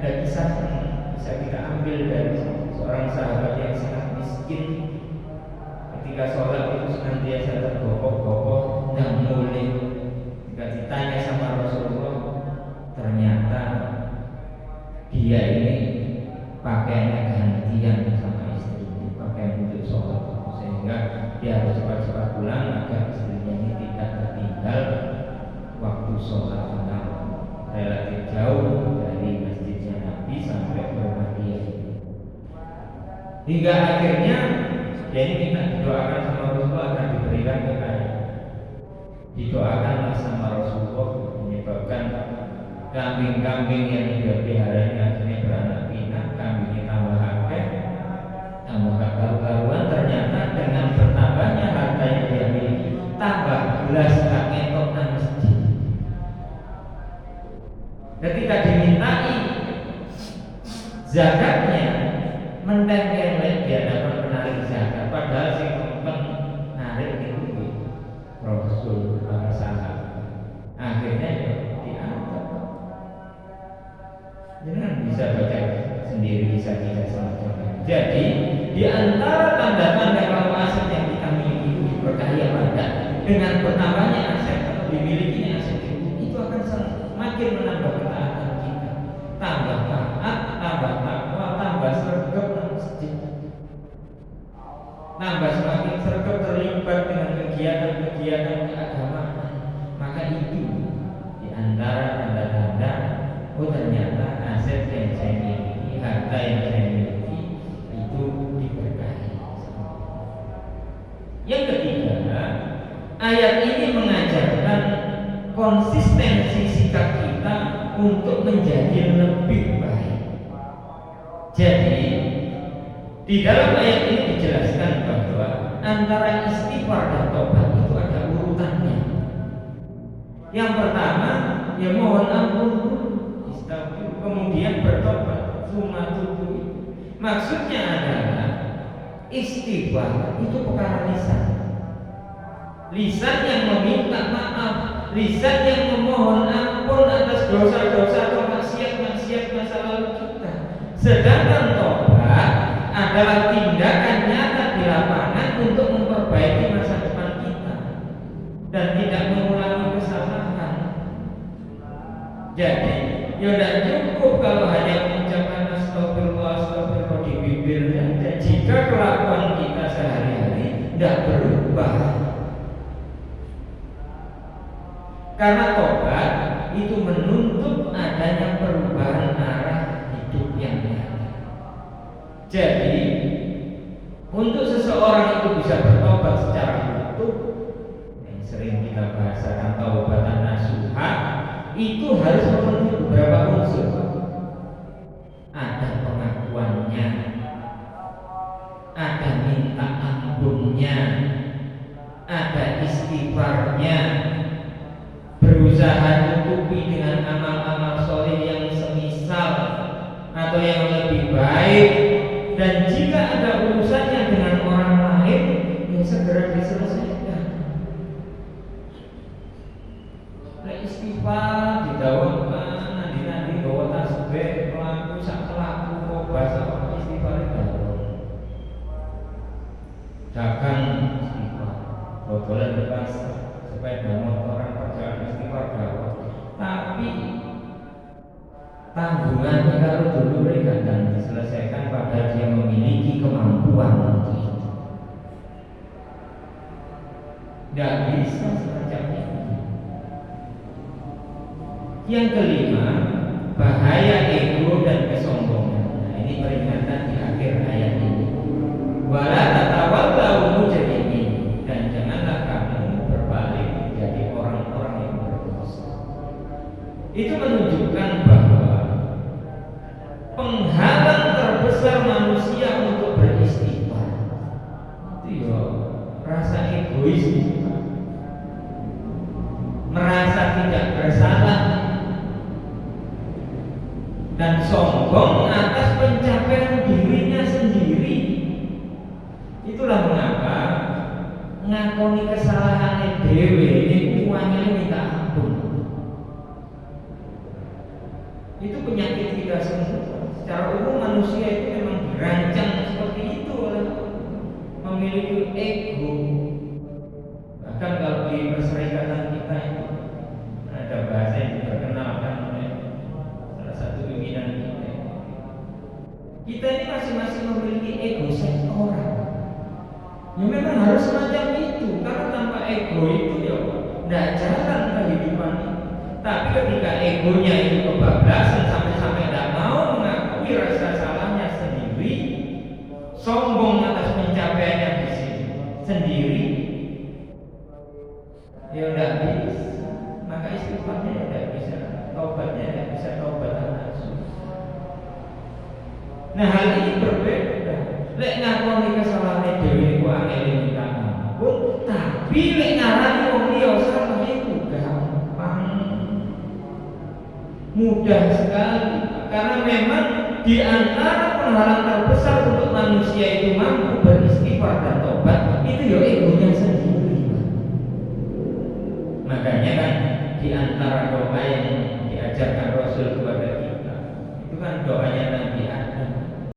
Ada kisah yang bisa kita ambil dari seorang sahabat yang sangat miskin. Ketika sholat itu senantiasa tergopok-gopok dan mulai. Ketika ditanya sama Rasulullah, ternyata dia ini pakaiannya gantian sama istrinya, pakaian untuk sholat, sehingga dia harus cepat-cepat pulang agar istrinya ini tidak tertinggal waktu sholat malam. Relatif jauh dari masjidnya Nabi sampai ke rumah dia. Hingga akhirnya dia ini minta didoakan sama Rasulullah agar diberikan kekayaan. Didoakanlah sama Rasulullah, menyebabkan kambing-kambing yang dia pelihara ini akhirnya beranak pinak, kambingnya tambah akeh, tambah karu-karuan. Ternyata dengan bertambahnya harta yang dia miliki, tambah belas tak ngetok nang masjid. Ketika dimintai zakatnya, menteng-teng dia dapat menarik zakat, padahal si kempeng narik itu Rasul para sahabat. Akhirnya ya diangkat. Jangan bisa baca sendiri kisah-kisah semacam ini. Jadi di antara tanda-tanda kalau aset yang kita miliki itu diberkahi apa enggak, dengan bertambahnya aset atau dimilikinya aset itu akan semakin menambah ketaatan kita, tambah taat, tambah takwa, tambah sregep nang masjid, tambah semakin sregep terlibat dengan kegiatan-kegiatan keagamaan. Maka itu di antara tanda-tanda, oh ternyata aset yang saya miliki, harta yang saya miliki itu diberkahi. Yang ketiga, ayat ini mengajarkan konsistensi sikap kita untuk menjadi lebih baik. Jadi di dalam ayat ini dijelaskan bahwa antara istighfar dan tobat itu ada urutannya. Yang pertama, ya mohon ampun, istighfar, kemudian bertobat, sumatubu. Maksudnya adalah istighfar itu perkara lisan. Lisan yang meminta maaf, lisan yang memohon ampun atas dosa-dosa atau maksiat-maksiat masa lalu kita. Sedangkan tobat adalah tindakan nyata di lapangan untuk memperbaiki masa depan kita dan tidak mengulangi kesalahan. Jadi, ya tidak cukup kalau hanya mengucapkan astagfirullah, astagfirullah di bibir saja. Jika kelakuan kita sehari-hari tidak berubah, karena tobat itu menuntut adanya perubahan arah hidup yang nyata. Jadi untuk seseorang itu bisa bertobat secara utuh, yang sering kita bahasakan taubatan nasuha, itu harus memenuhi beberapa unsur. Ada pengakuannya, ada minta ampunnya, ada istighfarnya, berusaha tutupi dengan amal-amal soleh yang semisal atau yang lebih baik, dan jika ada urusannya dengan orang lain, ya segera diselesaikan. Istighfar didawamkan, nanti bawa tasbih, pelaku sak pelaku kobas apa istighfar itu. Dagang istighfar, bodolan di pasar, sepeda motoran perjalanan istighfar gawat. Tapi tanggungannya kalau dulu kadang diselesaikan pada dia memiliki kemampuan untuk itu. Tidak bisa semacam itu. Yang kelima, bahaya ego dan kesombongan. Nah, ini peringatan di akhir ayat ini. Wala tatawallau mujrimin, dan janganlah kamu berbalik menjadi orang-orang yang berdosa. Itu menunjukkan bahwa penghalang terbesar manusia untuk beristighfar itu ya rasa egois, merasa tidak bersalah dan sombong atas pencapaian dirinya sendiri. Itulah mengapa ngakoni kesalahan dhewe ini uangnya minta ampun. Itu penyakit kita semua. Secara umum manusia itu memang dirancang seperti itu oleh memiliki ego. Bahkan kalau di perserikatan kita itu ada bahasa yang diperkenalkan oleh salah satu pimpinan kita. Kita ini masing-masing memiliki ego sektoral. Ya memang harus semacam itu, karena tanpa ego itu ya tidak jalan kehidupan ini. Tapi ketika egonya itu kebablasan sampai-sampai tidak mau mengakui rasa salahnya sendiri, sombong atas pencapaiannya di sini sendiri, ya tidak bisa. Maka istighfarnya tidak bisa, taubatnya tidak bisa taubat nafsu. Nah hal ini berbeda. Lek ngakoni kesalahan dhewe niku angel minta ampun, tapi lek ngarani wong liya salah itu gampang. Mudah sekali. Karena memang di antara penghalang terbesar untuk manusia itu mampu beristighfar dan tobat itu ya egonya sendiri. Makanya kan di antara doa yang diajarkan Rasul kepada kita itu kan doanya Nabi